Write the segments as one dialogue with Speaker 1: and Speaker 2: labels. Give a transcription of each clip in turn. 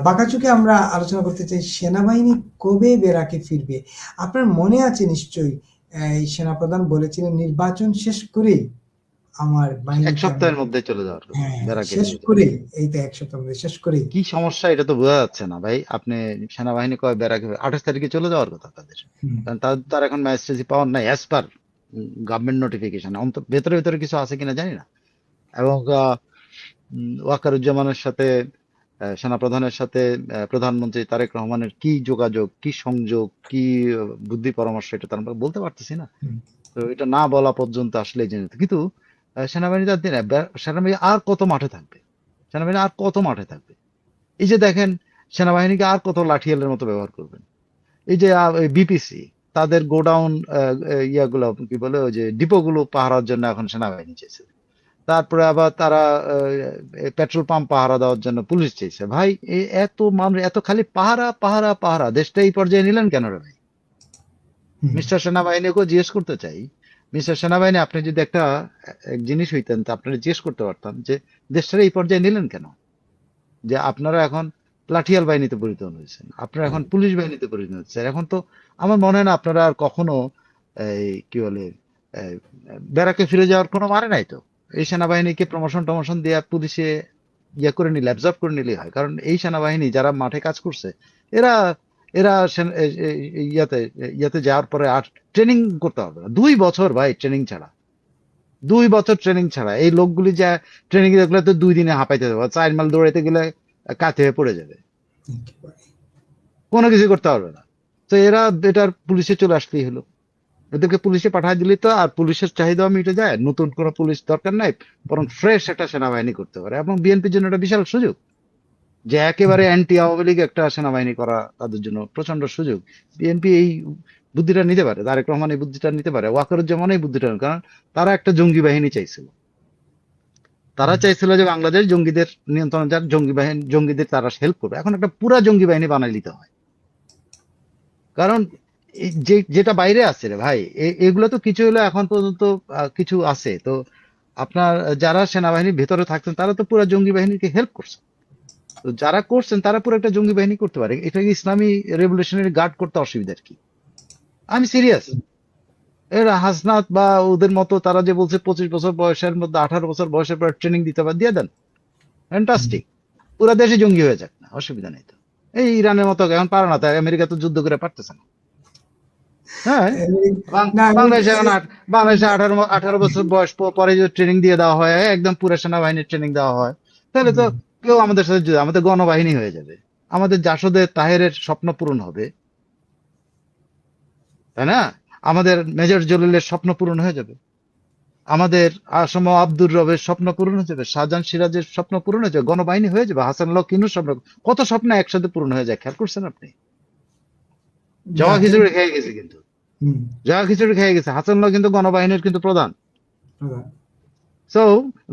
Speaker 1: বাঁকা চোখে আমরা আলোচনা করতে চাই সেনাবাহিনী কবে বেরাকে ফিরবে। আপনার মনে আছে নিশ্চয়ই, এই সেনাপ্রধান বলেছিলেন নির্বাচন শেষ করেই আমার
Speaker 2: এক
Speaker 1: বাহিনীকে আমি,
Speaker 2: সপ্তাহের মধ্যে চলে যাওয়ার কথা,
Speaker 1: হ্যাঁ
Speaker 2: বেড়াকে
Speaker 1: শেষ
Speaker 2: ফিরে যাবে।
Speaker 1: করেই, এই তো এক সপ্তাহের মধ্যে শেষ করেই।
Speaker 2: কি সমস্যা এটা তো বোঝা যাচ্ছে না ভাই। আপনি সেনাবাহিনী কয় বেড়াকে 28 তারিখে চলে যাওয়ার কথা তাদের,
Speaker 1: হুম,
Speaker 2: কারণ তাদের তো আর এখন ম্যাজিস্ট্রেসি পাওয়ার নাই অ্যাজ পার গভর্নমেন্ট নোটিফিকেশন। ভেতরে ভেতরে কিছু আছে কিনা জানি না। এবং ওয়াকারুজ্জামানের সাথে সেনাপ্রধানের সাথে প্রধানমন্ত্রী তারেক রহমানের কি যোগাযোগ, কি সংযোগ, কি বুদ্ধি পরামর্শ, এটা তো আমরা বলতে পারতেছি না।
Speaker 1: হুম,
Speaker 2: তো এটা না বলা পর্যন্ত আসলে জেনে নিত। কিন্তু সেনাবাহিনী তার দিন সেনাবাহিনী আর কত মাঠে থাকবে, সেনাবাহিনী আর কত মাঠে থাকবে। এই যে দেখেন, সেনাবাহিনীকে আর কত লাঠিয়ালের মতো ব্যবহার করবেন। এই যে বিপিসি তাদের গোডাউন, ইয়াগুলো কি বলে, ওই যে ডিপোগুলো পাহারার জন্য এখন সেনাবাহিনী চেয়েছে। তারপরে আবার তারা পেট্রোল পাম্প পাহারা দেওয়ার জন্য পুলিশ চেয়েছে। ভাই এত মানুষ, এত খালি পাহারা পাহারা পাহারা, দেশটা এই পর্যায়ে নিলেন কেন রে ভাই?
Speaker 1: হুম,
Speaker 2: মিস্টার সেনাবাহিনীকেও জিজ্ঞেস করতে চাই, মিস্টার সেনাবাহিনী আপনি যদি একটা এক জিনিস হইতেন, তা আপনারা জিজ্ঞেস করতে পারতাম যে দেশটা এই পর্যায়ে নিলেন কেন? যে আপনারা এখন লাঠিয়াল বাহিনীতে পরিণত হয়েছেন, আপনারা এখন পুলিশ বাহিনীতে পরিণত হচ্ছেন। এখন তো আমার মনে হয় না আপনারা আর কখনো এই কি বলে এই, ব্যারাকে ফিরে যাওয়ার কোনো মানে নাই তো। এই সেনাবাহিনীকে প্রমোশন টমোশন দিয়ে পুলিশে ইয়ে করে নিলে, অ্যাবজর্ব করে নিলেই হয়। কারণ এই সেনাবাহিনী যারা মাঠে কাজ করছে, এরা এরা ইয়াতে ইয়াতে যাওয়ার পরে আর ট্রেনিং করতে হবে না। 2 বছর ভাই ট্রেনিং ছাড়া, 2 বছর ট্রেনিং ছাড়া এই লোকগুলি যা ট্রেনিং দেখলে তো 2 দিনে হাঁপাইতে যাবে, 4 মাইল দৌড়াইতে গেলে কাতে হয়ে পড়ে যাবে,
Speaker 1: একেবারে।
Speaker 2: কোনো কিছু করতে পারবে না। তো এরা এটার পুলিশে চলে আসলেই হলো, এদেরকে পুলিশে পাঠিয়ে দিলি তো আর পুলিশের চাহিদা মিটে যায়। নতুন কোনো পুলিশ দরকার নাই, বরং ফ্রেশ একটা সেনাবাহিনী করতে পারে। এবং বিএনপির জন্য একটা বিশাল সুযোগ, যে
Speaker 1: হুম,
Speaker 2: একেবারে অ্যান্টি আওয়ামী লীগ একটা সেনাবাহিনী করা তাদের জন্য প্রচন্ড সুযোগ। বিএনপি এই বুদ্ধিটা নিতে পারে, তারেক রহমান এই বুদ্ধিটা নিতে পারে, ওয়াকারুজ্জামান এই বুদ্ধিটা নিতে পারে। কারণ তারা একটা জঙ্গি বাহিনী চাইছিল, তারা
Speaker 1: হুম,
Speaker 2: চাইছিল যে বাংলাদেশ জঙ্গিদের নিয়ন্ত্রণে যাক, জঙ্গি বাহিনী জঙ্গিদের তারা হেল্প করবে। এখন একটা পুরা জঙ্গি বাহিনী বানাই দিতে হয়। কারণ যেটা বাইরে আছে রে ভাই, এগুলো তো কিছু হলো এখন পর্যন্ত, কিছু আছে তো। আপনার যারা সেনাবাহিনীর ভেতরে থাকতেন তারা তো পুরো জঙ্গি বাহিনীকে হেল্প করছে। তো যারা করছেন তারা পুরো একটা জঙ্গি বাহিনী করতে পারে। এটাকে ইসলামী রেভলিউশনারি গার্ড করতে অসুবিধার কি? আমি সিরিয়াস। এরা হাসনাত বা ওদের মতো তারা যে বলছে 25 বছর বয়সের মধ্যে 18 বছর বয়সের পর ট্রেনিং দিতে হবে, দিয়ে দেন,
Speaker 1: হুম।
Speaker 2: ফ্যান্টাস্টিক। পুরা দেশে জঙ্গি হয়ে যাক না, অসুবিধা নেই তো। এই ইরানের মতো এখন পারে না, তাই আমেরিকা তো যুদ্ধ করে পারতেছে না। হ্যাঁ,
Speaker 1: না,
Speaker 2: বাংলাদেশে এখন বাংলাদেশে 18 বছর বয়স পরে যদি ট্রেনিং দিয়ে দেওয়া হয়, একদম পুরো সেনাবাহিনীর ট্রেনিং দেওয়া হয়, তাহলে তো
Speaker 1: হুম,
Speaker 2: কেউ আমাদের সাথে আমাদের গণবাহিনী হয়ে যাবে। আমাদের জাসদের তাহেরের স্বপ্ন পূরণ হবে, তাই না? আমাদের মেজর জলিলের স্বপ্ন পূরণ হয়ে যাবে, আমাদের আসম আব্দুর রবের স্বপ্ন পূরণ হয়ে যাবে, শাহজাহান সিরাজের স্বপ্ন পূরণ হয়ে যাবে, গণবাহিনী হয়ে যাবে, হাসানুল্লাহ কিনুর স্বপ্ন। কত স্বপ্ন একসাথে পূরণ হয়ে যায়, খেয়াল করছেন আপনি?
Speaker 1: না,
Speaker 2: জওয়া খিচুড়ি খেয়ে গেছে কিন্তু,
Speaker 1: হুম,
Speaker 2: জওয়া খিচুড়ি খেয়ে গেছে। হাসানুল্লাহ কিন্তু গণবাহিনীর কিন্তু প্রধান।
Speaker 1: প্রধান।
Speaker 2: সো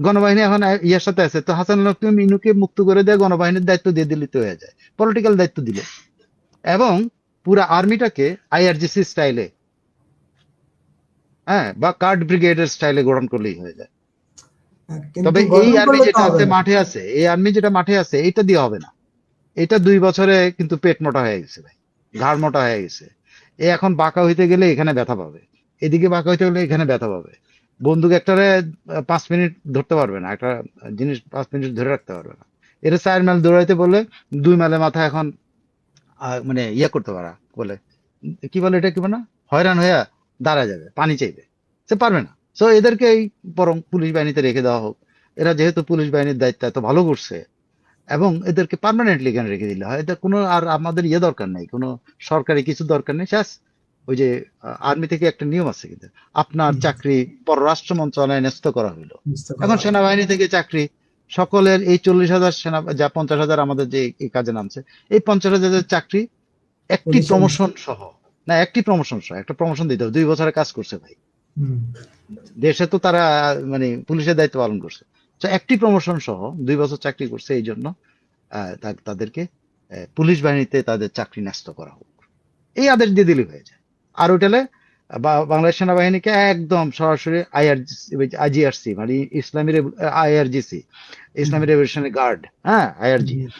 Speaker 2: গণবাহিনী এখন ইয়ার সাথে আছে, তো হাসানুল্লাহ মিনুকে মুক্ত করে দিয়ে গণবাহিনীর দায়িত্ব দিয়ে দিলে তো হয়ে যায়, পলিটিক্যাল দায়িত্ব দিলে। এবং পুরা আর্মিটাকে আইআরজিসি স্টাইলে, হ্যাঁ, বা কার্ড ব্রিগেডের স্টাইলে গঠন করলেই হয়ে যায়।
Speaker 1: কিন্তু
Speaker 2: তবে এই
Speaker 1: গঠন
Speaker 2: আর্মি
Speaker 1: করলে তো
Speaker 2: যেটা
Speaker 1: হবে
Speaker 2: আছে
Speaker 1: না।
Speaker 2: মাঠে আছে, এই আর্মি যেটা মাঠে আছে, এটা দিয়ে হবে না। এটা 2 বছরে কিন্তু পেট মোটা হয়ে গেছে ভাই, ঘাড় মোটা হয়ে গেছে। এ এখন বাঁকা হইতে গেলে এখানে ব্যথা পাবে, এদিকে বাঁকা হইতে গেলে এখানে ব্যথা পাবে। বন্দুক একটারে 5 মিনিট ধরতে পারবে না, একটা জিনিস 5 মিনিট ধরে রাখতে পারবে না। এটা 4 মাইল দৌড়াইতে বললে 2 মাইলের মাথা এখন মানে ইয়ে করতে পারা বলে, কি বলে এটা, কি বলে না, হয়রান হয়ে দাঁড়া যাবে, পানি চাইবে, সে পারবে না। তো এদেরকে এই বরং পুলিশ বাহিনীতে রেখে দেওয়া হোক। এরা যেহেতু পুলিশ বাহিনীর দায়িত্ব এত ভালো করছে, এবং এদেরকে পার্মানেন্টলি এখানে রেখে দিলে হয়। এদের কোনো আর আমাদের ইয়ে দরকার নেই, কোনো সরকারি কিছু দরকার নেই। শেষ। ওই যে আর্মি থেকে একটা নিয়ম আছে কিন্তু, আপনার
Speaker 1: হুম,
Speaker 2: চাকরি পররাষ্ট্র মন্ত্রণালয়ে ন্যস্ত করা হইলো।
Speaker 1: বুঝতে
Speaker 2: এখন
Speaker 1: পারলাম।
Speaker 2: সেনাবাহিনী থেকে চাকরি সকলের, এই 40,000 সেনা, যা 50,000 আমাদের যে এই কাজে নামছে, এই 50,000 চাকরি একটি
Speaker 1: পুলিশের।
Speaker 2: প্রমোশন সহ, না একটি প্রমোশন সহ, একটা প্রমোশন দিতে হবে। 2 বছরের কাজ করছে ভাই,
Speaker 1: হুম,
Speaker 2: দেশে তো তারা মানে পুলিশের দায়িত্ব পালন করছে। তো একটি প্রমোশন সহ 2 বছর চাকরি করছে, এই জন্য তাদেরকে পুলিশ বাহিনীতে তাদের চাকরি ন্যস্ত করা হোক, এই আদেশ দিয়ে দিলে হয়ে যায়। আর ওইটালে বাংলাদেশ সেনাবাহিনীকে একদম সরাসরি আইজিআরসি মানে ইসলামী আইআরজিসি,
Speaker 1: হুম,
Speaker 2: ইসলামী রেভলিউশনারি গার্ড, হ্যাঁ আইআরজি,
Speaker 1: হুম,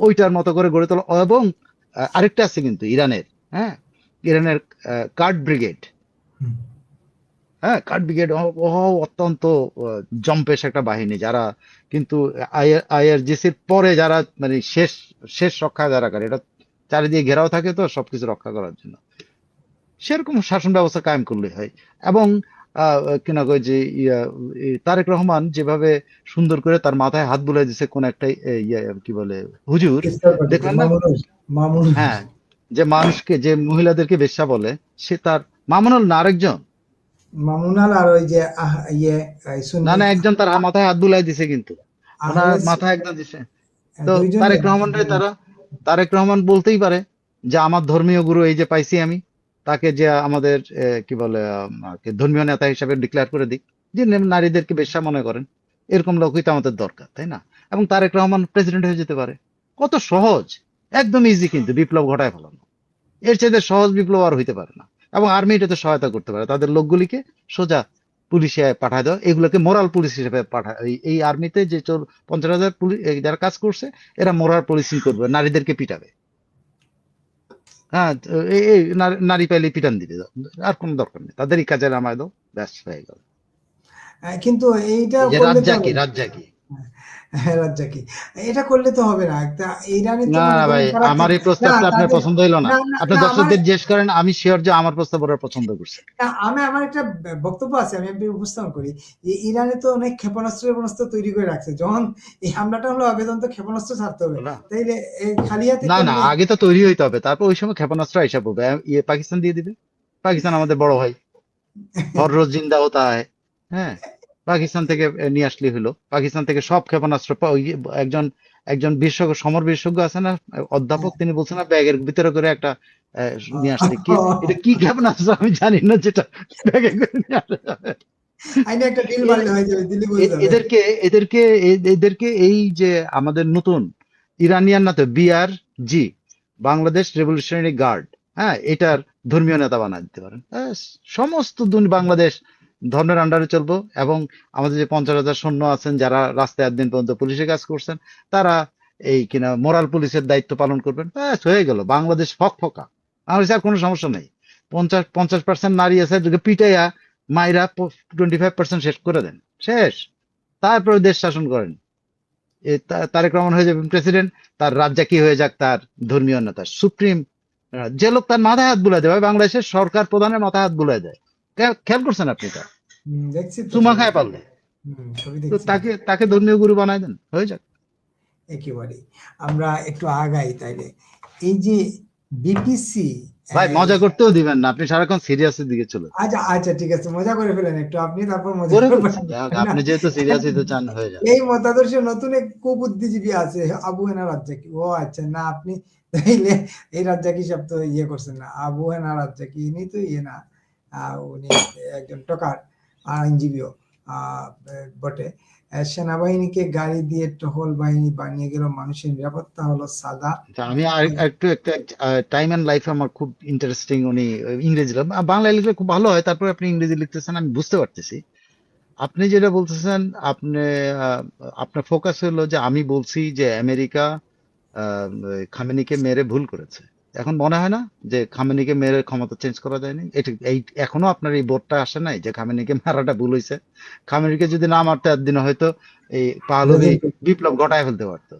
Speaker 2: ওইটার মতো করে গড়ে তোলা। এবং আরেকটা আছে কিন্তু ইরানের, হ্যাঁ, ইরানের কার্ড ব্রিগেড,
Speaker 1: হুম।
Speaker 2: হ্যাঁ, কার্ড ব্রিগেড অত্যন্ত জম্পেশ একটা বাহিনী, যারা কিন্তু আইআরজিসির পরে যারা মানে শেষ শেষ রক্ষা যারা করে, এটা চারিদিকে ঘেরাও থাকে তো সবকিছু রক্ষা করার জন্য, সেরকম শাসন ব্যবস্থা কায়েম করলে হয়। এবং কিনা কয় যে তারেক রহমান যেভাবে সুন্দর করে তার মাথায় হাত বুলাই দিছে কোন একটা কি বলে হুজুর,
Speaker 1: ইফতার পার্টিতে
Speaker 2: দেখলেন না?
Speaker 1: মামুনুল, মামুনুল।
Speaker 2: হ্যাঁ, যে মানুষকে, যে মহিলাদেরকে বেশ্যা বলে, সে তার মামুনুল না আরেকজন,
Speaker 1: মামুনাল আর ওই যে
Speaker 2: না
Speaker 1: সুন্নি
Speaker 2: না, একজন তার মাথায় হাত বুলাই দিছে কিন্তু, ওনার
Speaker 1: আহলে
Speaker 2: মাথায় একদম দিছে। তো
Speaker 1: দুইজনই
Speaker 2: তারেক রহমান বলতেই পারে যে আমার ধর্মীয় গুরু এই যে পাইছি আমি, তাকে যে আমাদের কি বলে ধর্মীয় নেতা হিসেবে ডিক্লেয়ার করে দিক, যে নারীদেরকে বেশ্যা মনে করেন, এরকম লোকই তো আমাদের দরকার, তাই না? এবং তারেক রহমান প্রেসিডেন্ট হয়ে যেতে পারে। কত সহজ, একদম ইজি কিন্তু বিপ্লব ঘটায় ফেলানো। এর চাইতে সহজ বিপ্লব আর হইতে পারে না। এবং আর্মি এটাতে সহায়তা করতে পারে, তাদের লোকগুলিকে সোজা পুলিশে পাঠায় দেওয়া, এগুলোকে মোরাল পুলিশ হিসেবে পাঠায়। এই আর্মিতে যে 50,000 পুলিশ যারা কাজ করছে, এরা মোরাল পুলিশিং করবে, নারীদেরকে পিটাবে। হ্যাঁ, তো এই নারী পাইলে পিটান দিবে, আর কোনো দরকার নেই, তাদেরই কাজে নামায় দাও, ব্যাস হয়ে গেল।
Speaker 1: কিন্তু এইটা
Speaker 2: এই যে
Speaker 1: করলে তো
Speaker 2: রাজ্জাকি
Speaker 1: হবে না।
Speaker 2: রাজ্জাকি
Speaker 1: হ্যাঁ, রাজ্জাকি, এটা করলে তো হবে না। একটা ইরানি তো
Speaker 2: না
Speaker 1: মনে
Speaker 2: না
Speaker 1: করেন
Speaker 2: ভাই,
Speaker 1: তারা
Speaker 2: আমার এই
Speaker 1: না
Speaker 2: প্রস্তাবটা আপনার
Speaker 1: তাদের
Speaker 2: পছন্দ হইলো না।
Speaker 1: না না
Speaker 2: আপনি
Speaker 1: না আমার
Speaker 2: দর্শকদের জিজ্ঞেস করেন, আমি শিওর যে আমার প্রস্তাব ওরা পছন্দ করছে।
Speaker 1: না, আমার একটা বক্তব্য আছে, আমি একটু উপস্থাপন করি। যে ইরানে তো অনেক ক্ষেপণাস্ত্র তৈরি করে রাখছে, যখন এই হামলাটা হলো আবেদন তো ক্ষেপণাস্ত্র ছাড়তে হবে,
Speaker 2: না
Speaker 1: তাইলে এই খালি হাতে
Speaker 2: না না,
Speaker 1: কেমনে?
Speaker 2: আগে তো তৈরি হইতে হবে, তারপর ওই সময় ক্ষেপণাস্ত্র আইসা পড়বে, পাকিস্তান দিয়ে দিবে। পাকিস্তান আমাদের বড় ভাই, হর রোজ জিন্দা হতা হয়। হ্যাঁ, পাকিস্তান থেকে নিয়ে আসলে হলো, পাকিস্তান থেকে সব ক্ষেপণাস্ত্র ওই যে একজন একজন বিশেষজ্ঞ, সমর বিশেষজ্ঞ আছে না, অধ্যাপক, তিনি বলছেন না, ব্যাগের ভিতরে করে একটা নিয়ে আসতে, কি এটা কি ক্ষেপণাস্ত্র আমি জানি না, যেটা ব্যাগে করে নিয়ে আসা যাবে।
Speaker 1: আইনে একটা ডিল
Speaker 2: এ-
Speaker 1: বাড়লে হয়ে যাবে, দিল্লি বুঝে যাবে।
Speaker 2: এদেরকে এদেরকে এদেরকে এই যে আমাদের নতুন ইরানিয়ান না তো বিআরজি, বাংলাদেশ রেভলিউশনারি গার্ড, হ্যাঁ, এটার ধর্মীয় নেতা বানায় দিতে পারেন, ব্যাস। সমস্ত বাংলাদেশ ধর্মের আন্ডারে চলবো। এবং আমাদের যে 50,000 সৈন্য আছেন, যারা রাস্তায় একদিন পর্যন্ত পুলিশে কাজ করছেন, তারা এই কিনা মোরাল পুলিশের দায়িত্ব পালন করবেন, ব্যাস হয়ে গেল, বাংলাদেশ ফকফকা। বাংলাদেশে আর কোনো সমস্যা নেই। 50% নারী আছে, এদেরকে পিটাইয়া মাইরা 25% শেষ করে দেন, শেষ। তারপরে দেশ শাসন করেন। তারেক রহমান হয়ে যাবেন প্রেসিডেন্ট, তার রাজ্জাকি হয়ে যাক তার ধর্মীয় নেতা সুপ্রিম। যে লোক তার মাথায় হাত বুলাই দেয়, বাংলাদেশের সরকার প্রধানের মাথায় হাত বুলাই দেয়, খেয়াল করছেন আপনি? তা
Speaker 1: দেখছি তো
Speaker 2: চুমা
Speaker 1: ছবি।
Speaker 2: খায় পারলে,
Speaker 1: ছবি
Speaker 2: তো
Speaker 1: দেখছি।
Speaker 2: তাকে তাকে ধর্মীয় গুরু বানায় দেন, হয়ে যাক।
Speaker 1: একেবারেই। আমরা একটু আগাই তাইলে। এই যে বিপিসি,
Speaker 2: ভাই মজা করতেও দিবেন না, আপনি সারাক্ষণ সিরিয়াসের দিকে চলে যান।
Speaker 1: আচ্ছা আচ্ছা, ঠিক আছে, মজা করে ফেলেন একটু আপনি, তারপর মজা
Speaker 2: করে
Speaker 1: করবেন
Speaker 2: ফেলছেন, যাই হোক,
Speaker 1: না?
Speaker 2: আপনি যেহেতু সিরিয়াস হইতে চান, হয়ে যান।
Speaker 1: এই মতাদর্শে নতুন এক কুবুদ্ধিজীবী আছে, আবু হেনা রাজ্জাকি। ও আচ্ছা, না আপনি তাইলে এই রাজ্জাকি সব তো ইয়ে করছেন না, আবু হেনা রাজ্জাকি ইনি তো ইয়ে না, উনি একজন টকার আইনজীবীও বটে। সেনাবাহিনীকে গাড়ি দিয়ে টহল বাহিনী বানিয়ে গেল, মানুষের নিরাপত্তা হলো সাদা।
Speaker 2: আচ্ছা, আমি একটু একটা টাইম এন্ড লাইফ আমার খুব ইন্টারেস্টিং, উনি ইংরেজি বাংলায় লিখলে খুব ভালো হয়, তারপরে আপনি ইংরেজি লিখতেছেন, আমি বুঝতে পারতেছি। আপনি যেটা বলতেছেন, আপনি আহ, আপনার ফোকাস হলো যে আমি বলছি যে আমেরিকা ওই খামেনিকে মেরে ভুল করেছে। এখন মনে হয় না যে খামেনিকে মেরে ক্ষমতা চেঞ্জ করা যায়নি? এটা এই এখনো আপনার এই বোর্ডটা আসে নাই যে খামেনিকে মারাটা ভুল হয়েছে? খামেনিকে যদি না মারতে একদিন হয়তো এই পাহলভি বিপ্লব ঘটায় ফেলতে পারতো।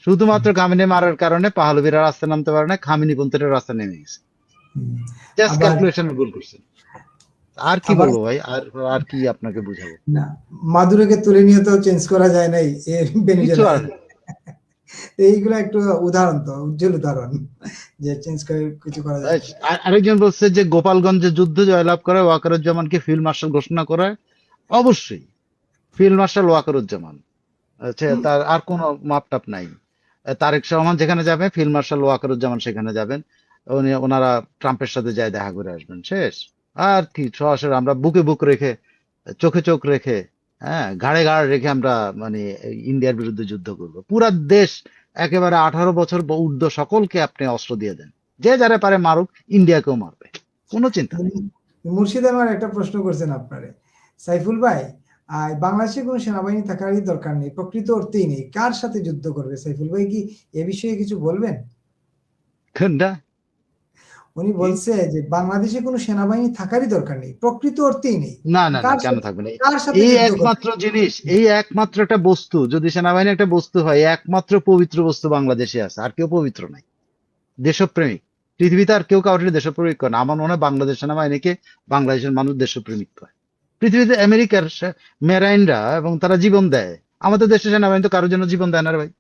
Speaker 2: শুধুমাত্র খামেনি মারার কারণে পাহলভীরা রাস্তা নামতে পারে না, খামেনি পন্থীরা রাস্তা নেমে গেছে, জাস্ট
Speaker 1: আবার
Speaker 2: ক্যালকুলেশনের ভুল করছে। আর কি
Speaker 1: আবার
Speaker 2: বলবো ভাই, আর কি আপনাকে বুঝাবো?
Speaker 1: না, মাদুরোকে তুলে নিয়ে তো চেঞ্জ করা যায় নাই
Speaker 2: কিছু
Speaker 1: ভেনেজুয়েলায়।
Speaker 2: আর নেই।
Speaker 1: এইগুলো একটু উদাহরণ, তো উজ্জ্বল উদাহরণ যে চেঞ্জ করে কিছু করা যায় না।
Speaker 2: আরেকজন বলছে যে গোপালগঞ্জে যুদ্ধ জয়লাভ করে ওয়াকারুজ্জামানকে ফিল্ড মার্শাল ঘোষণা করে। অবশ্যই ফিল্ড মার্শাল ওয়াকারুজ্জামান, আচ্ছা, তার আর কোনো মাপটাপ নাই। তারেক রহমান যেখানে যাবে, ফিল্ড মার্শাল ওয়াকারুজ্জামান সেখানে যাবেন। ওনারা ট্রাম্পের সাথে যায় দেখা করে আসবেন, শেষ। আর কি, সরাসরি আমরা বুকে বুক রেখে, চোখে চোখ রেখে, হ্যাঁ, ঘাড়ে ঘাড় রেখে আমরা মানে ইন্ডিয়ার বিরুদ্ধে যুদ্ধ করব। পুরা দেশ একেবারে 18 বছর ঊর্ধ্ব সকলকে আপনি অস্ত্র দিয়ে দেন, যে যারা পারে মারুক, ইন্ডিয়াকেও মারবে, কোনো চিন্তা নেই।
Speaker 1: মুর্শিদ আমার একটা প্রশ্ন করছেন আপনারে, সাইফুল ভাই, বাংলাদেশে কোনো সেনাবাহিনী থাকারই দরকার নেই, প্রকৃত অর্থেই নেই। কার সাথে যুদ্ধ করবে? সাইফুল ভাই কি এ বিষয়ে কিছু বলবেন?
Speaker 2: কোনটা
Speaker 1: উনি
Speaker 2: কি?
Speaker 1: বলছে যে বাংলাদেশে কোনো সেনাবাহিনী থাকারই দরকার নেই, প্রকৃত অর্থেই নেই।
Speaker 2: না না না,
Speaker 1: কার
Speaker 2: কেন
Speaker 1: সাথে
Speaker 2: থাকবে না?
Speaker 1: কার সাথে
Speaker 2: এই
Speaker 1: যুদ্ধ করবে?
Speaker 2: একমাত্র জিনিস, এই একমাত্র একটা বস্তু, যদি সেনাবাহিনী একটা বস্তু হয়, একমাত্র পবিত্র বস্তু বাংলাদেশে আছে, আর কেউ পবিত্র নাই। দেশপ্রেমিক, পৃথিবীতে আর কেউ কাউকে দেশপ্রেমিক করে না। আমার মনে হয় বাংলাদেশ সেনাবাহিনীকে বাংলাদেশের মানুষ দেশপ্রেমিক করে। পৃথিবীতে আমেরিকার মেরাইনরা এবং তারা জীবন দেয়, আমাদের দেশের সেনাবাহিনী তো কারোর জন্য জীবন দেয় না রে ভাই।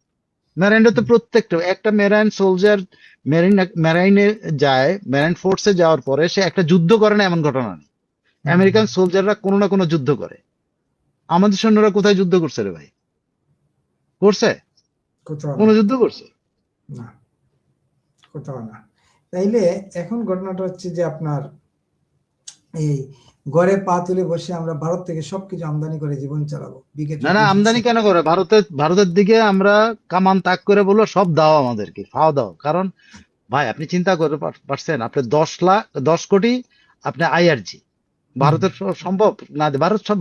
Speaker 2: মেরাইনরা তো প্রত্যেকটা, একটা মেরাইন সোলজার মেরাইনে যায়, মেরাইন ফোর্সে যাওয়ার পরে সে একটা যুদ্ধ করে না এমন ঘটনা নেই। আমেরিকান সোলজাররা কোনো না কোনো যুদ্ধ করে। আমাদের সৈন্যরা কোথায় যুদ্ধ করছে রে ভাই? করছে?
Speaker 1: কোথাও
Speaker 2: কোন
Speaker 1: না,
Speaker 2: যুদ্ধ করছে?
Speaker 1: না, কোথাও না। তাইলে এখন ঘটনাটা হচ্ছে যে আপনার এই ঘরে পা তুলে বসে আমরা ভারত থেকে সবকিছু আমদানি করে জীবন চালাবো বিগত
Speaker 2: না না,
Speaker 1: 20
Speaker 2: আমদানি
Speaker 1: বছর।
Speaker 2: কেন করে? ভারতের দিকে আমরা কামান তাক করে বললো সব দাও আমাদেরকে, খাওয়া দাও। কারণ ভাই আপনি চিন্তা করে পারছেন, আপনি 10 কোটি আপনি আইআরজি,
Speaker 1: হুম,
Speaker 2: ভারতের সম্ভব না?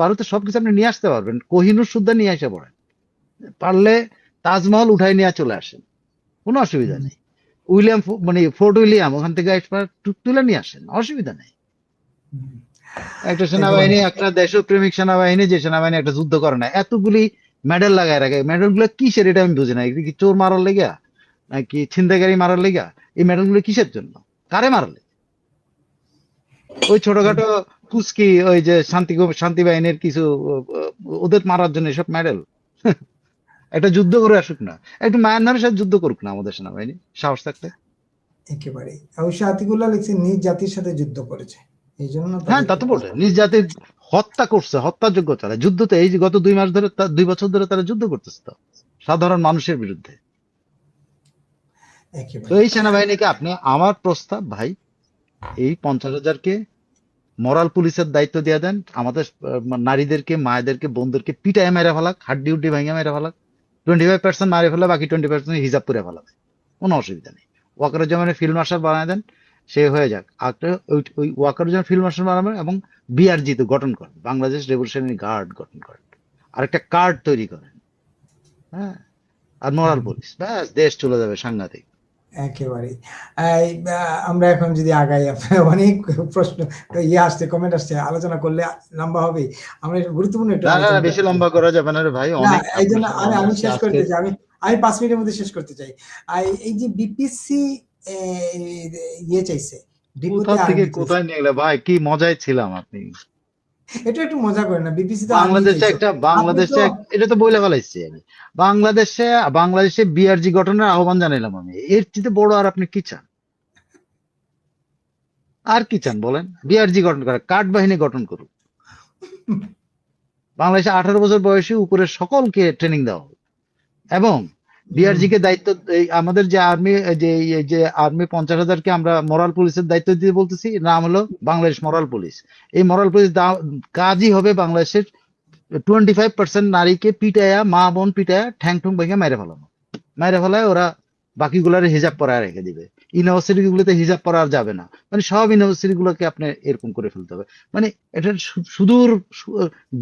Speaker 2: ভারতের সবকিছু আপনি নিয়ে আসতে পারবেন, কোহিনূর সুদ্ধা নিয়ে এসে পড়েন, পারলে তাজমহল উঠাই নিয়ে চলে আসেন, কোনো অসুবিধা
Speaker 1: হুম,
Speaker 2: নেই। মানে ফোর্ট উইলিয়াম ওখান থেকে তুলে নিয়ে আসেন, অসুবিধা নেই।
Speaker 1: হুম।
Speaker 2: একটা
Speaker 1: একেবারে
Speaker 2: সেনাবাহিনী, একটা দেশপ্রেমিক সেনাবাহিনী, যে সেনাবাহিনী একটা যুদ্ধ করে না, এতগুলি মেডেল লাগায় রাখে, মেডেল গুলো কিসের এটা আমি বুঝি না। এগুলো কি চোর মারার লেগা নাকি ছিনতাইকারী মারার লেগা? এই মেডেল গুলো কিসের জন্য, কারে মারলে? ওই ছোটখাটো কুস্কি, ওই যে শান্তি বাহিনীর কিছু ওদের মারার জন্য এসব মেডেল? একটা যুদ্ধ করে আসুক না, একটু মায়ানমারের সাথে যুদ্ধ করুক না আমাদের সেনাবাহিনী, সাহস থাকতে।
Speaker 1: একেবারে অবশ্য আতিকুল্লাহ লিখছে নিজ জাতির সাথে যুদ্ধ করেছে, এই জন্য
Speaker 2: হ্যাঁ তা
Speaker 1: তাদেরকে
Speaker 2: তো বটে, নিজ জাতির হত্যা করছে, হত্যাযোগ্য চালায় যুদ্ধ। তো এই যে গত 2 মাস ধরে, 2 বছর ধরে তারা যুদ্ধ করতেছে তো সাধারণ মানুষের বিরুদ্ধে। তো
Speaker 1: একেবারে
Speaker 2: এই সেনাবাহিনীকে আপনি, আমার প্রস্তাব ভাই, এই 50,000-কে মরাল পুলিশের দায়িত্ব দিয়ে দেন। আমাদের নারীদেরকে, মায়েদেরকে, বোনদেরকে পিটায় মেরে ফেলাক, হাড্ডি উড্ডি ভেঙে মেরে ফেলাক। 25% মারে ফেলে, বাকি 20% হিজাব করে ফেলাবে, কোনো অসুবিধা নেই। ওয়াকারুজ্জামানের ফিল্ড মার্শাল বানায় দেন, সে হয়ে যাক। আর ওই ওয়াকারুজ্জামান ফিল্ড মার্শাল বানাবেন এবং বিআরজি তো গঠন করেন, বাংলাদেশ রেভলিউশনারি গার্ড গঠন করেন, আর একটা কার্ড তৈরি করেন। হ্যাঁ, আর মোরাল
Speaker 1: হুম,
Speaker 2: পুলিশ, ব্যাস দেশ চলে যাবে সাংঘাতিক।
Speaker 1: একেবারে আমরা এখন যদি আগাই, আপনার অনেক প্রশ্ন আসছে, কমেন্ট আসছে, আলোচনা করলে লম্বা হবে। আমরা একটু গুরুত্বপূর্ণ একটু
Speaker 2: না না না,
Speaker 1: আলোচনা
Speaker 2: বেশি
Speaker 1: করতে চাই।
Speaker 2: লম্বা করা যাবে না রে ভাই,
Speaker 1: না,
Speaker 2: অনেক
Speaker 1: এই
Speaker 2: আপনার
Speaker 1: জন্য
Speaker 2: সাথে
Speaker 1: আমি
Speaker 2: আমার
Speaker 1: আমি
Speaker 2: আজকে
Speaker 1: শেষ
Speaker 2: আজকে
Speaker 1: করতে চাই, আমি 5 মিনিটের মধ্যে শেষ করতে চাই। এই যে বিপিসি ইয়ে চাইছে,
Speaker 2: কোথা
Speaker 1: ডিপোতে
Speaker 2: থেকে
Speaker 1: আর্মি চাইছে।
Speaker 2: কোথায় নিয়ে গেলে ভাই, কি মজায় ছিলাম আপনি।
Speaker 1: এটা একটু মজা করেন না, বিপিসি তো আর্মি চাইছে। আপনি তো
Speaker 2: এটা তো বলে ফেলাইছি আমি। বাংলাদেশে বিআরজি গঠনের আহ্বান জানাইলাম আমি, এর চেয়ে বড় আর আপনি কি চান? আর কি চান বলেন? বিআরজি গঠন করে, কার্ড বাহিনী গঠন করুক, বাংলাদেশে 18 বছর বয়সী উপরের সকলকে ট্রেনিং দেওয়া হোক। এবং
Speaker 1: হুম,
Speaker 2: বিআরজি কে দায়িত্ব, আমাদের যে আর্মি, যে আর্মি 50,000-কে আমরা মোরাল পুলিশের দায়িত্ব দিতে বলতেছি, নাম হলো বাংলাদেশ মোরাল পুলিশ। এই মোরাল পুলিশ কাজই হবে বাংলাদেশের 25% নারীকে পিটায়া, মা বোন পিটায়া ঠ্যাং ঠুং ভেঙে মেরে ফেলানো, মেরে ফেলায় ওরা বাকিগুলার হিজাব পরায় রেখে দিবে। ইউনিভার্সিটি গুলোতে হিজাব পরা আর যাবে না, মানে সব ইউনিভার্সিটি গুলোকে আপনি এরকম করে ফেলতে হবে। মানে এটা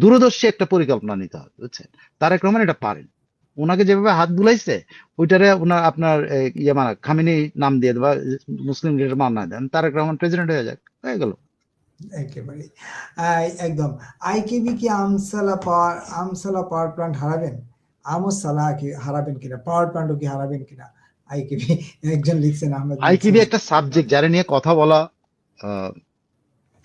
Speaker 2: দূরদর্শী একটা পরিকল্পনা নিতে হবে, বুঝছেন? তারেক রহমান এটা পারেন। ওনাকে যেভাবে হাত বুলাইছে, ওইটারে ওনার আপনার ইয়ে মানা খামেনি নাম দিয়ে দেবা, মুসলিম লিডার মানা দেন, তারেক রহমান প্রেসিডেন্ট হয়ে যাক, হয়ে গেল।
Speaker 1: একেবারে একদম। আইকেবি কি আমসালা পাওয়ার প্ল্যান্ট হারাবেন? আমস সালাহ কি হারাবেন কিনা, পাওয়ার প্ল্যান্টও কি হারাবেন কিনা? আইকেবি একজন লিখছেন, আহমেদ লিখছেন।
Speaker 2: আইকিবি একটা সাবজেক্ট যারা নিয়ে কথা বলা আহ,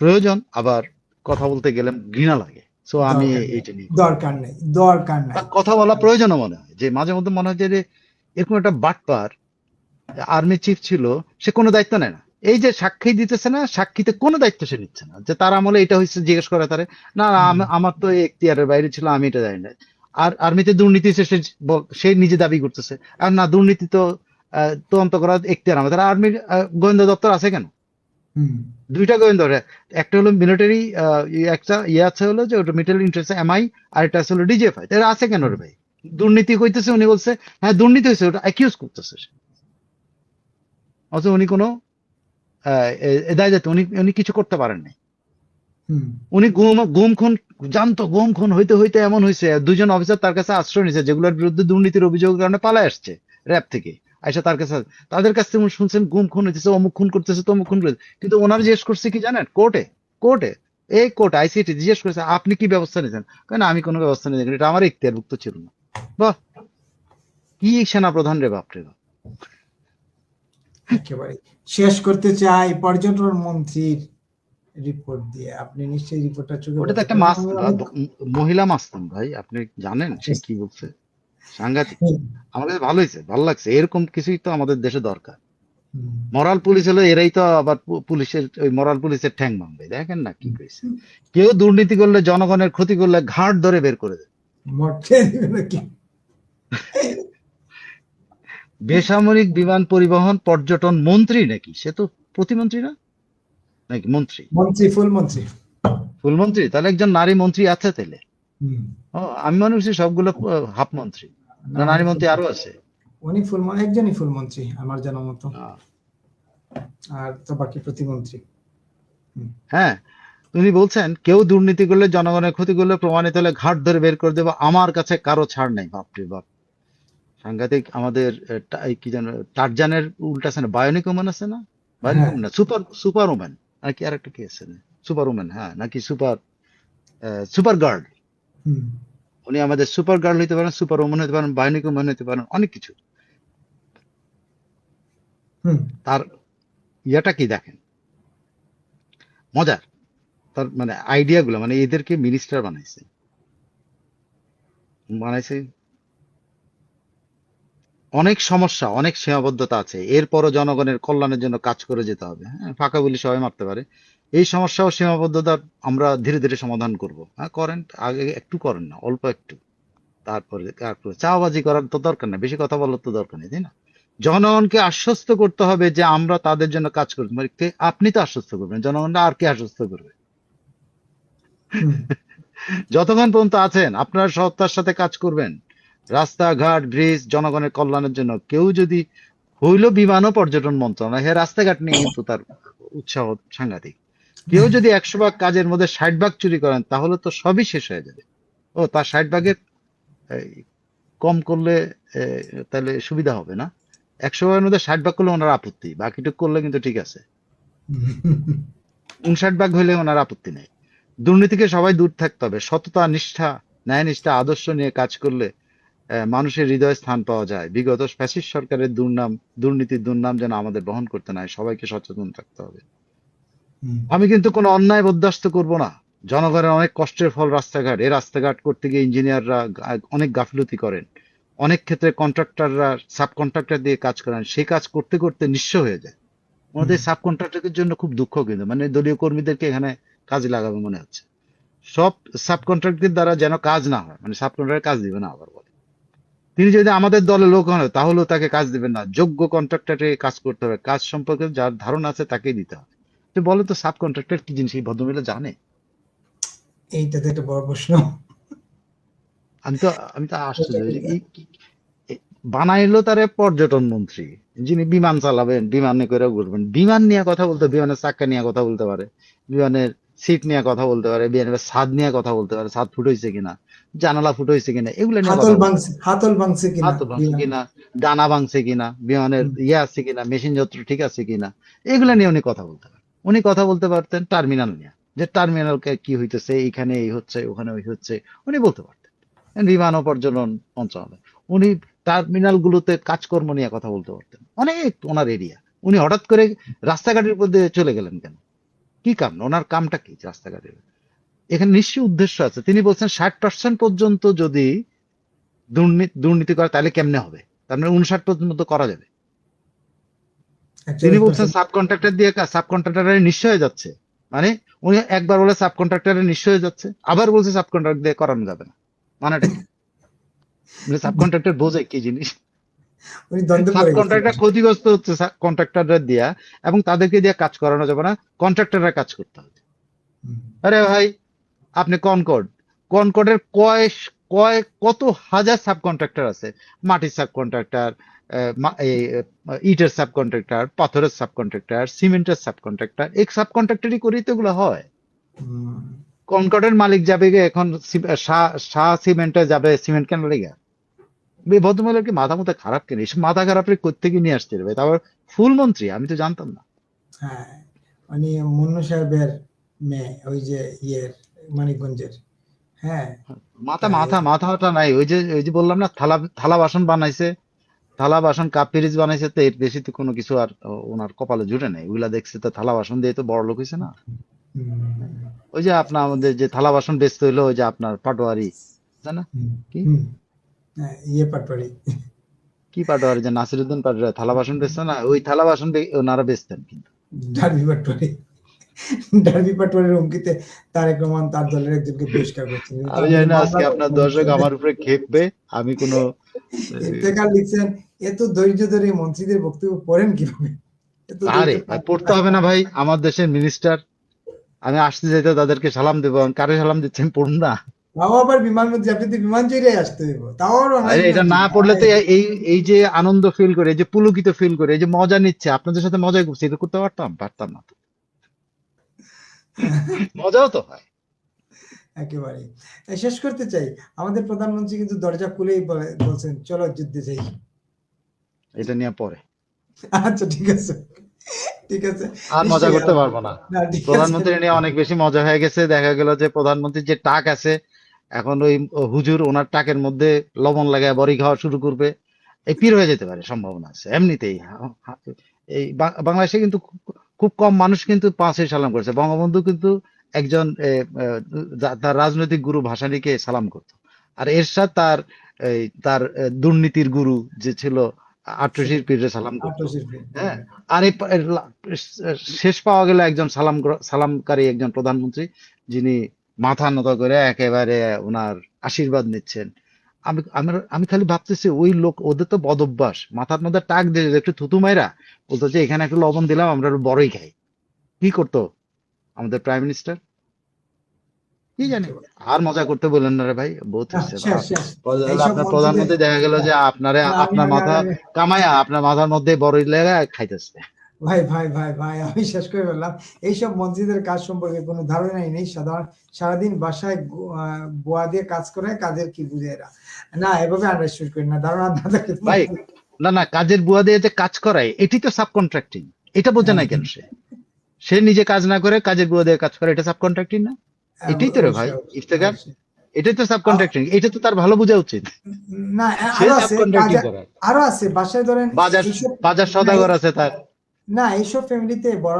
Speaker 2: প্রয়োজন, আবার কথা বলতে গেলে ঘৃণা লাগে। সো আমি
Speaker 1: দরকার নেই,
Speaker 2: এইটা নিয়ে কথা বলবো
Speaker 1: দরকার
Speaker 2: না।
Speaker 1: নেই, দরকার
Speaker 2: বা
Speaker 1: নাই।
Speaker 2: কথা বলা প্রয়োজনও মনে হয়, যে মাঝে মধ্যে মনে হয় যে এরকম একটা বাটপার আর্মি চিফ ছিল, সে কোনো দায়িত্ব নেয় না। এই যে সাক্ষী দিতেছে না, সাক্ষীতে কোনো দায়িত্ব সে নিচ্ছে না, যে তার আমলে এটা হয়েছে জিজ্ঞেস করে তারে, না না,
Speaker 1: হুম,
Speaker 2: আমার তো এই এখতিয়ারের বাইরে ছিল, আমি এটা জানি না। আর আর্মিতে দুর্নীতি হয়েছে, সে নিজে দাবি করতেছে। আর না, দুর্নীতি তো তদন্ত করার এখতিয়ার আমাদের। আর্মির গোয়েন্দা দপ্তর আছে কেন?
Speaker 1: হুম,
Speaker 2: দুইটা গোয়েন্দা, একটা হলো মিলিটারি, একটা ইয়ে আছে হলো যে ওটা মিলিটারি ইন্টারেস্ট এমআই, আর একটা আছে হলো ডিজিএফআই। এটা আছে কেন রে ভাই? দুর্নীতি হইতেছে, উনি বলছে হ্যাঁ দুর্নীতি হয়েছে, ওটা অ্যাকিউজ করতেছে সে। অথচ উনি কোনো দায় দায়িত্ব, উনি উনি কিছু করতে পারেন নাই।
Speaker 1: হুম,
Speaker 2: উনি গুম খুন জানতো গুম খুন হইতে হইতে এমন হয়েছে, দুজন অফিসার তার কাছে আশ্রয় নিছে যেগুলোর বিরুদ্ধে দুর্নীতির অভিযোগের কারণে পালায় আসছে র্যাব থেকে, আইসা তার কাছে, তাদের কাছ থেকে শুনছেন গুম খুন হইতেছে, অমুক খুন করতেছে, তমুক খুন করতেছে, কিন্তু ওনারা জিজ্ঞেস করছে কি জানেন, কোর্টে, কোর্টে এই কোর্ট আইসিটি জিজ্ঞেস করেছে আপনি কি ব্যবস্থা নিয়েছেন, কেন আমি কোনো ব্যবস্থা নিয়ে, এটা আমার ইখতিয়ারভুক্ত ছিল না। বাহ, কি সেনা প্রধান রে, বাপ রে বাপ।
Speaker 1: একেবারে শেষ করতে চাই পর্যটন মন্ত্রীর রিপোর্ট দিয়ে। আপনি নিশ্চয়ই রিপোর্টটা চোখে
Speaker 2: ওটা তো
Speaker 1: পড়ছে,
Speaker 2: একটা
Speaker 1: কারণ
Speaker 2: মাস,
Speaker 1: আমি অনেক
Speaker 2: মহিলা মাস্তান ভাই, আপনি জানেন সে কি বলছে, সাংঘাতিক। আমার কাছে ভালো হয়েছে, ভালো লাগছে, এরকম কিছুই তো আমাদের দেশে দরকার। মরাল পুলিশ হলো এরাই তো আবার পুলিশের, ওই মরাল পুলিশের ঠ্যাং ভাঙবে, দেখেন না কি কইছে, কেউ দুর্নীতি করলে, জনগণের ক্ষতি করলে ঘাট ধরে বের করে দেবে।
Speaker 1: মরতে দিবে নাকি?
Speaker 2: বেসামরিক বিমান পরিবহন পর্যটন মন্ত্রী নাকি, সে তো প্রতিমন্ত্রী না নাকি, মন্ত্রী,
Speaker 1: মন্ত্রী, ফুল মন্ত্রী।
Speaker 2: ফুল মন্ত্রী, তাহলে একজন নারী মন্ত্রী আছে তাহলে।
Speaker 1: হুম।
Speaker 2: ও, আমি মনে করছি সবগুলো হাফ মন্ত্রী, না নারী মন্ত্রী আরো আছে।
Speaker 1: উনি একজনই ফুল মন্ত্রী আমার জানা মতো,
Speaker 2: আহ,
Speaker 1: আর তো বাকি প্রতিমন্ত্রী।
Speaker 2: হ্যাঁ, তিনি বলছেন কেউ দুর্নীতি করলে, জনগণের ক্ষতি করলে প্রমাণিত হলে ঘাট ধরে বের করে দেবো, আমার কাছে কারো ছাড় নেই। বাপরে বাপ, সাংঘাতিক। আমাদের এই কি যেন টারজানের উল্টা আছে না, বায়োনিক ওম্যান আছে না, বায়োনিক
Speaker 1: হ্যাঁ।
Speaker 2: ওম্যান না, সুপার সুপার ওম্যান নাকি আর একটা কি আছে না, সুপার ওম্যান, হ্যাঁ, নাকি সুপার, সুপার গার্ল।
Speaker 1: হুম।
Speaker 2: উনি আমাদের সুপার গার্ল হইতে পারেন, সুপার ওম্যান হইতে পারেন, বায়োনিক ওম্যান হইতে পারেন, অনেক কিছু।
Speaker 1: হুম।
Speaker 2: তার ইয়াটা কি দেখেন, মজার, তার মানে আইডিয়া গুলো, মানে এদেরকে মিনিস্টার বানাইছে, বানাইছে। অনেক সমস্যা, অনেক সীমাবদ্ধতা আছে, এরপরও জনগণের কল্যাণের জন্য কাজ করে যেতে হবে। হ্যাঁ, ফাঁকা বলি সবাই মারতে পারে, এই সমস্যা ও সীমাবদ্ধতা আমরা ধীরে ধীরে সমাধান করব। হ্যাঁ, করেন, আগে একটু করেন না, অল্প একটু, তারপরে চাওয়াবাজি করার তো দরকার নেই, বেশি কথা বলার তো দরকার নেই, তাই না? জনগণকে আশ্বস্ত করতে হবে যে আমরা তাদের জন্য কাজ করতে পারি। আপনি তো আশ্বস্ত করবেন, জনগণরা আর কে আশ্বস্ত করবে?
Speaker 1: হুম।
Speaker 2: যতক্ষণ পর্যন্ত আছেন আপনারা সততার সাথে কাজ করবেন, রাস্তাঘাট ব্রিজ জনগণের কল্যাণের জন্য। কেউ যদি হইল বিমান ও পর্যটন মন্ত্রণালয়, হ্যাঁ, রাস্তাঘাট নিয়ে কিন্তু তার উৎসাহ সাংঘাতিক। কেউ যদি 100 ভাগ কাজের মধ্যে 60 ভাগ চুরি করেন, তাহলে তো সবই শেষ হয়ে যাবে। ও, তার 60 ভাগের এই, কম করলে তাহলে সুবিধা হবে না। 100 ভাগের মধ্যে 60 ভাগ করলে ওনার আপত্তি, বাকিটুকু করলে কিন্তু ঠিক আছে। 59 ভাগ হইলে ওনার আপত্তি নেই। দুর্নীতিকে সবাই দূর থাকতে হবে, সততা, নিষ্ঠা, ন্যায় নিষ্ঠা, আদর্শ নিয়ে কাজ করলে মানুষের হৃদয়ে স্থান পাওয়া যায়। বিগত ফ্যাসিস্ট সরকারের দুর্নীতির দুর্নাম যেন আমাদের বহন করতে না হয়, সবাইকে সচেতন থাকতে হবে। আমি কিন্তু কোনো অন্যায় বরদাস্ত করব না। জনগণের অনেক কষ্টের ফল রাস্তাঘাট, এই রাস্তাঘাট করতে গিয়ে ইঞ্জিনিয়াররা অনেক গাফিলতি করেন, অনেক ক্ষেত্রে কন্ট্রাক্টররা সাব কন্ট্রাক্টর দিয়ে কাজ করেন, সেই কাজ করতে করতে নিঃস্ব হয়ে যায়। আমাদের সাব কন্ট্রাক্টরের জন্য খুব দুঃখ, কিন্তু মানে দলীয় কর্মীদেরকে এখানে কাজে লাগাবে মনে হচ্ছে। সব সাব কন্ট্রাক্টর দ্বারা যেন কাজ না হয়, মানে সাব কন্ট্রাক্টর কাজ দিবে না আবার বলে। তিনি যদি আমাদের দলের লোক হন, তাহলেও তাকে কাজ দিবেন না, যোগ্য কন্ট্রাক্টরে কাজ করতে হবে, কাজ সম্পর্কে যার ধারণা আছে তাকেই দিতে হবে। তো বলো তো, সাব কন্ট্রাক্টর কি জিনিস এই ভদ্রমহিলা জানে?
Speaker 1: এইটা তো একটা বড় প্রশ্ন।
Speaker 2: আমি তো আশ্চর্য, বানাইলো তারে পর্যটন মন্ত্রী, যিনি বিমান চালাবেন, বিমানে করে ঘুরবেন, বিমান নিয়ে কথা বলতে, বিমানের চাক্কা নিয়ে কথা বলতে পারে, বিমানের সিট নিয়ে কথা বলতে পারে, বিমানের ছাদ নিয়ে কথা বলতে পারে, ছাদ ফুটাইছে কিনা, জানালা ফুটাইছে কিনা, এগুলো নিয়ে কথা বলতে পারে।
Speaker 1: হাতল ভাঙছে কিনা
Speaker 2: হাত ভাঙছে
Speaker 1: বিমান।
Speaker 2: কিনা, ডানা ভাঙছে কিনা, বিমানের ইয়ে আছে কিনা, মেশিন যন্ত্র ঠিক আছে কিনা, এগুলা নিয়ে উনি কথা বলতে পারেন। উনি কথা বলতে পারতেন টার্মিনাল নিয়ে, যে টার্মিনাল কি হইতেছে, এইখানে এই হচ্ছে, ওখানে ওই হচ্ছে, উনি বলতে পারতেন। বিমান ও পর্যটন মন্ত্রণালয়, উনি টার্মিনাল গুলোতে কাজকর্ম নিয়ে কথা বলতে পারতেন, অনেক ওনার এরিয়া। উনি হঠাৎ করে রাস্তাঘাটের উপর দিয়ে চলে গেলেন কেন? কি কাম, ওনার কামটা কি রাস্তাঘাটের? এখানে নিশ্চয়ই উদ্দেশ্য আছে। তিনি বলছেন 60% পর্যন্ত যদি দুর্নীতি করে তাহলে কেমনে হবে, তার মানে 59% মতো করা যাবে। তিনি বলছেন
Speaker 1: 41%।
Speaker 2: সাব কন্ট্রাক্টর দিয়ে কাজ, সাব কন্ট্রাক্টর নিঃস্ব হয়ে যাচ্ছে, মানে উনি একবার বলে সাব কন্ট্রাক্টর নিঃস্ব হয়ে যাচ্ছে, আবার বলছে সাব কন্ট্রাক্টর দিয়ে করানো যাবে না, মানেটা কি? সাব কন্ট্রাক্টর বোঝে কি জিনিস?
Speaker 1: উনি দ্বন্দ্বে
Speaker 2: সাব
Speaker 1: পড়ে গেছেন।
Speaker 2: কন্ট্রাক্টর ক্ষতিগ্রস্ত হচ্ছে কন্ট্রাক্টররা দিয়া, এবং তাদেরকে দিয়ে কাজ করানো যাবে না, কন্ট্রাক্টররা কাজ করতে হবে। আরে ভাই, আপনি কনকর্ডের কত হাজার সাব কন্ট্রাক্টর আছে, মাটির সাব কন্ট্রাক্টর, ইটের সাব কন্ট্রাক্টর, পাথরের সাব কন্ট্রাক্টর, সিমেন্টের সাব কন্ট্রাক্টর, এই সাব কন্ট্রাক্টরই করেই তো এগুলো হয়। কনকর্ডের মালিক যাবে গে এখন শাহ সিমেন্টে যাবে সিমেন্ট কেন লেগে? এই ভদ্রমহিলার কি মাথা মতো খারাপ কেন? এসব মাথা খারাপ কোত্থেকে নিয়ে আসতে হবে? তারপর ফুল মন্ত্রী, আমি তো জানতাম না।
Speaker 1: হ্যাঁ, মানে মুন্নু সাহেবের মেয়ে, ওই যে ইয়ের মানিকগঞ্জের। হ্যাঁ,
Speaker 2: মাথা
Speaker 1: তাই
Speaker 2: মাথা মাথাটা নাই। ওই যে বললাম না, থালা থালা বাসন বানাইছে, থালা বাসন কাপ পিরিচ বানাইছে, তো এর বেশি তো কোনো কিছু আর ওনার কপালে জুটে নাই। ওগুলা দেখছে তো থালা বাসন দিয়ে তো বড় লোক হয়েছে না। ওই যে আপনার আমাদের যে থালা বাসন বেচতে হইলো, ওই যে আপনার পাটোয়ারি, জানা কি
Speaker 1: ইয়ে পাটপাড়ি।
Speaker 2: কি পাটোয়ারি, যে নাসিরুদ্দিন পাটোয়ারি থালা বাসন বেচতো না, ওই থালা বাসন ওনারা বেচতেন কিন্তু।
Speaker 1: ডার্বি পাটপাড়ি। ডার্বি পাটপাড়ির হুমকিতে তারেক রহমান তার দলের একজনকে বহিষ্কার করছেন।
Speaker 2: আমি জানি না আজকে আপনার দর্শক আমার উপরে খেপবে, আমি কোনো
Speaker 1: ইফতেখার লিখছেন, এত ধৈর্য ধরে মন্ত্রীদের বক্তব্য পড়েন কিভাবে? এত
Speaker 2: আরে
Speaker 1: ধৈর্য
Speaker 2: ভাই, পড়তে হবে না ভাই, আমার দেশের মিনিস্টার, আমি আসতে যেতে তাদেরকে সালাম দেবো। আমি কারে সালাম দিচ্ছেন পড়ুন না।
Speaker 1: তাও আবার বিমান মন্ত্রী, আপনি তো বিমান চড়ে আসতে হইব, তাও আবার
Speaker 2: আরে এটা না পড়লে তো এই এই যে আনন্দ ফিল করে, এই যে পুলকিত ফিল করে, এই যে মজা নিচ্ছে, আপনাদের সাথে মজা করছে, এটা করতে পারতাম না তো। মজাও তো হয়।
Speaker 1: একেবারে শেষ করতে চাই, আমাদের প্রধানমন্ত্রী কিন্তু দরজা খুলেই বলছেন চলো যুদ্ধে যাই।
Speaker 2: এটা নিয়ে পরে
Speaker 1: আচ্ছা ঠিক আছে, ঠিক আছে,
Speaker 2: আর মজা
Speaker 1: নিশ্চয়ই
Speaker 2: করতে পারবো না।
Speaker 1: না, ঠিক আছে।
Speaker 2: প্রধানমন্ত্রী নিয়ে অনেক বেশি মজা হয়ে গেছে। দেখা গেল যে প্রধানমন্ত্রীর যে টাক আছে, এখন ওই হুজুর ওনার টাকের মধ্যে লবণ লাগায় বড়ি খাওয়া শুরু করবে। এই পীর হয়ে যেতে পারে, সম্ভাবনা আছে এমনিতেই। এই বাংলাদেশে কিন্তু খুব কম মানুষ কিন্তু 5 সালাম করেছে। বঙ্গবন্ধু কিন্তু একজন তার রাজনৈতিক গুরু ভাসানীকে সালাম করতো। আর এরশাদ তার দুর্নীতির গুরু যে ছিল আট্রসির পীরে সালাম করতো। হ্যাঁ, আর শেষ পাওয়া গেল একজন সালামকারী একজন প্রধানমন্ত্রী, যিনি মাথা নত করে একেবারে ওনার আশীর্বাদ নিচ্ছেন। আমি খালি ভাবতেছি, ওই লোক, ওদের তো বদ অভ্যাস, মাথার মধ্যে টাক দিয়ে একটু থুতু মাইরা বলতো যে এখানে একটু লবণ দিলাম, আমরা একটু বড়ই খাই। কি করতো আমাদের প্রাইম মিনিস্টার? কি জানি। আর মজা করতে বললেন না রে ভাই, বহুত হচ্ছে। আপনার প্রধানমন্ত্রী দেখা গেল যে আপনার মাথা কামায়া আপনার মাথার মধ্যে বড়ই লেগা খাইতেছে।
Speaker 1: ভাই ভাই ভাই ভাই আমি শেষ করে বললাম, এইসব মন্ত্রীদের কাজ সম্পর্কে কোনো ধারণাই নেই। সারাদিন বাসায় বুয়া দিয়ে কাজ করে, কাজের কি বুঝে এরা। না, এভাবে আন্ডারস্ট্যান্ড করি না, ধারণা না থাকলে
Speaker 2: ভাই না, কাজের বুয়া দিয়ে যে কাজ করায়, এটি তো সাব কন্ট্রাক্টিং। এটা বোঝে নাই কেন? সে নিজে কাজ না করে কাজের বুয়া দিয়ে কাজ করে, এটা সাব কন্ট্রাক্টিং না? এটাই তো রে ভাই ইফতেখার, এটাই তো সাব কন্ট্রাক্টিং। এটা তো তার ভালো বোঝা উচিত।
Speaker 1: না, আরো আছে বাসায়, ধরেন
Speaker 2: বাজার সদাগর আছে তার।
Speaker 1: না, এইসব ফ্যামিলিতে, বড়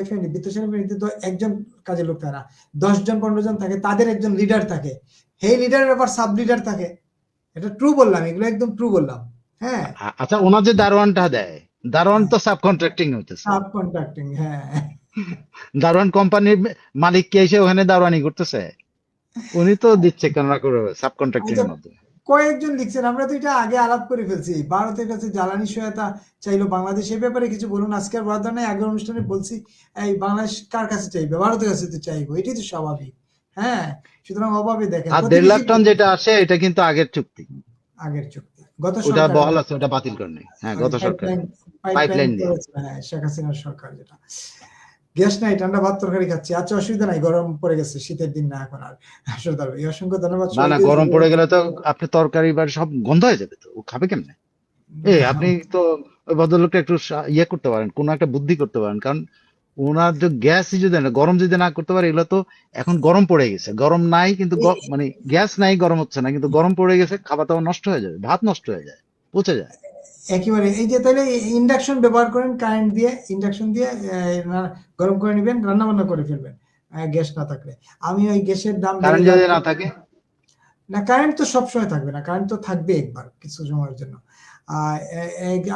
Speaker 1: ফ্যামিলি, বিত্তশালী ফ্যামিলিতে তো একজন কাজের লোক থাকে না, 10 জন 15 জন থাকে, তাদের একজন লিডার থাকে, সেই লিডারের আবার সাব লিডার থাকে। এটা ট্রু বললাম, এগুলো একদম ট্রু বললাম। হ্যাঁ,
Speaker 2: আচ্ছা, ওনার যে দারোয়ানটা দেয়, দারোয়ান তো সাব কন্ট্রাক্টিং হইতেছে।
Speaker 1: সাব কন্ট্রাক্টিং, হ্যাঁ।
Speaker 2: দারোয়ান কোম্পানির মালিক কে এসে ওখানে দারোয়ানি করতেছে, উনি তো দিচ্ছে কেন না করে সাব কন্ট্রাক্টিং এর মাধ্যমে।
Speaker 1: কয়েকজন লিখছেন, আমরা তো এটা আগে আলাপ করে ফেলছি, ভারতের কাছে জ্বালানি সহায়তা চাইলো বাংলাদেশ, এ ব্যাপারে কিছু বলুন। আজকে আর বলার নাই, আগের অনুষ্ঠানে বলছি, এই বাংলাদেশ কার কাছে চাইবে? ভারতের কাছে তো চাইবো, এটাই তো স্বাভাবিক। হ্যাঁ, সুতরাং অভাবে দেখেন।
Speaker 2: আর 1.5 লাখ টন যেটা আসে, এটা কিন্তু আগের চুক্তি,
Speaker 1: গত
Speaker 2: ওটা বহাল আছে, ওটা বাতিল করেনি। হ্যাঁ, গত সরকার পাইপলাইন দিয়ে।
Speaker 1: হ্যাঁ, শেখ হাসিনার সরকার, যেটা গ্যাস নাই, ঠান্ডা ভাত তরকারি খাচ্ছি। আচ্ছা, অসুবিধা নাই, গরম পড়ে গেছে, শীতের দিন না এখন আর। অসংখ্য ধন্যবাদ।
Speaker 2: না, গরম পড়ে গেলে তো আপনি তরকারি বা সব গন্ধ হয়ে যাবে, তো ও খাবে কেমনে? আপনি তো ওই ভদ্রলোকটা একটু ইয়ে করতে পারেন, কোন একটা বুদ্ধি করতে পারেন। কারণ ওনার যে গ্যাস যদি না, গরম যদি না করতে পারে, এগুলো তো এখন গরম পড়ে গেছে, গরম নাই কিন্তু মানে গ্যাস নাই, গরম হচ্ছে না, কিন্তু গরম পড়ে গেছে, খাবার দাবার নষ্ট হয়ে যাবে, ভাত নষ্ট হয়ে যায়, পচে যায়
Speaker 1: একেবারে। এই যে তাহলে ইন্ডাকশন ব্যবহার করেন, কারেন্ট দিয়ে ইন্ডাকশন দিয়ে গরম করে নেবেন, রান্না বান্না করে ফেলবেন গ্যাস না থাকলে। আমি ওই গ্যাসের দাম,
Speaker 2: কারেন্ট যদি না থাকে।
Speaker 1: না, কারেন্ট তো সবসময় থাকবে না, কারেন্ট তো থাকবে একবার কিছু সময়ের জন্য।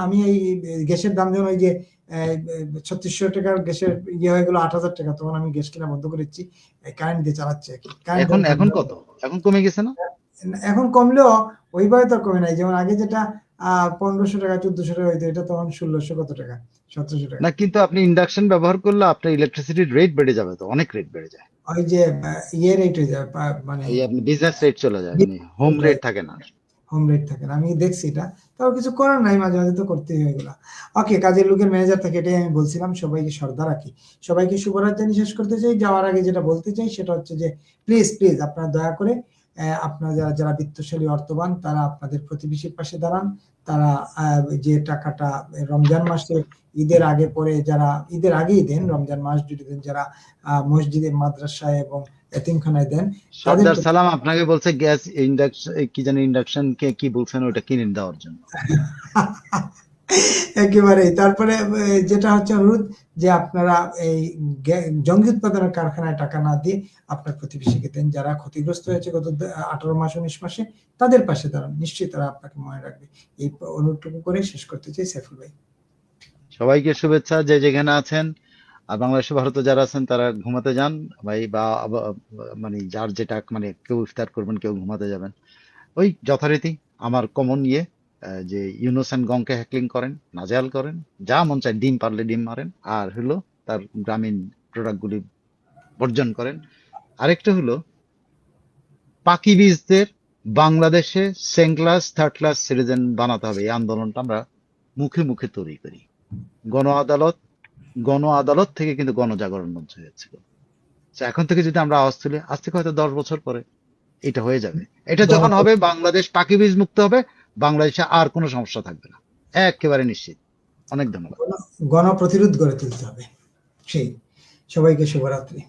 Speaker 1: আমি এই গ্যাসের দাম যখন ওই যে 3600 টাকার গ্যাসের ইয়ে হয়ে গেল 8000 টাকা, তখন আমি গ্যাস কেনা বন্ধ করেছি, কারেন্ট দিয়ে চালাচ্ছি আর কি।
Speaker 2: এখন কত? এখন কমে গেছে না?
Speaker 1: এখন কমলেও ওইভাবে তো কমে নাই। যেমন আগে যেটা 1500 টাকা 1400 টাকা হইতো, এটা তখন 1600 কত টাকা, 1700 টাকা।
Speaker 2: না, কিন্তু আপনি ইন্ডাকশন ব্যবহার করলে আপনার ইলেকট্রিসিটির রেট বেড়ে যাবে, তো অনেক রেট বেড়ে যায়।
Speaker 1: ওই যে ইয়ে রেট হয়ে যাবে, মানে
Speaker 2: এই আপনি বিজনেস রেট চলে যায়, হোম রেট থাকে না।
Speaker 1: হোম রেট থাকে না। আমি দেখছি এটা, তাও কিছু করার নাই, মাঝে মাঝে তো করতেই হয় এগুলা। ওকে, কাজের লোকের ম্যানেজার থেকে এটাই আমি বলছিলাম। সবাইকে শ্রদ্ধা রাখি, সবাইকে শুভরাত জানিয়ে শেষ করতে চাই। যাওয়ার আগে যেটা বলতে চাই সেটা হচ্ছে যে প্লিজ প্লিজ আপনারা দয়া করে আপনারা যারা যারা বিত্তশালী অর্থবান তারা আপনাদের প্রতিবেশীর পাশে দাঁড়ান। তারা যে টাকাটা রমজান মাসে ঈদের আগে পরে, যারা ঈদের আগেই দেন, রমজান মাস জুড়ে দেন, যারা মসজিদে, মাদ্রাসায় এবং এতিমখানায় দেন, তাদের
Speaker 2: সর্দার সালাম আপনাকে বলছে গ্যাস ইন্ডাকশন, কি জানি ইন্ডাকশন কে কি বলছেন, ওটা কিনে দেওয়ার জন্য।
Speaker 1: একেবারেই। তারপরে যেটা হচ্ছে অনুরোধ যে আপনারা এই জঙ্গি উৎপাদনের কারখানায় টাকা না দিয়ে আপনার প্রতিবেশীকে দেন, যারা ক্ষতিগ্রস্ত হয়েছে গত 18 মাস 19 মাসে, তাদের পাশে দাঁড়ান, নিশ্চয়ই তারা আপনাকে মনে রাখবে। এই অনুরোধটুকু করে শেষ করতে চাই। সাইফুল ভাই,
Speaker 2: সবাইকে শুভেচ্ছা যে যেখানে আছেন। আর বাংলাদেশে, ভারতে যারা আছেন তারা ঘুমাতে যান ভাই, বা মানে যার যেটা, মানে কেউ ইফতার করবেন, কেউ ঘুমাতে যাবেন। ওই যথারীতি আমার কমন যে ইউনুস এন্ড গংকে হ্যাকলিং করেন, নাজেহাল করেন, যা মন চায়, ডিম পারলে ডিম মারেন, আর হলো তার গ্রামীণ প্রোডাক্ট গুলি বর্জন করেন। আরেকটা হলো পাকি বীজদের বাংলাদেশে second class third class citizen বানাতে হবে। এই আন্দোলনটা আমরা মুখে মুখে তৈরি করি। গণ আদালত থেকে কিন্তু গণজাগরণ মঞ্চ হয়েছিল। তো এখন থেকে যদি আমরা আওয়াজ তুলি, আজ থেকে হয়তো 10 বছর পরে এটা হয়ে যাবে। এটা যখন হবে, বাংলাদেশ পাকি বীজ মুক্ত হবে, বাংলাদেশে আর কোনো সমস্যা থাকবে না, একেবারে নিশ্চিত। অনেক ধন্যবাদ।
Speaker 1: গণপ্রতিরোধ গড়ে তুলতে হবে। সেই, সবাইকে শুভরাত্রি।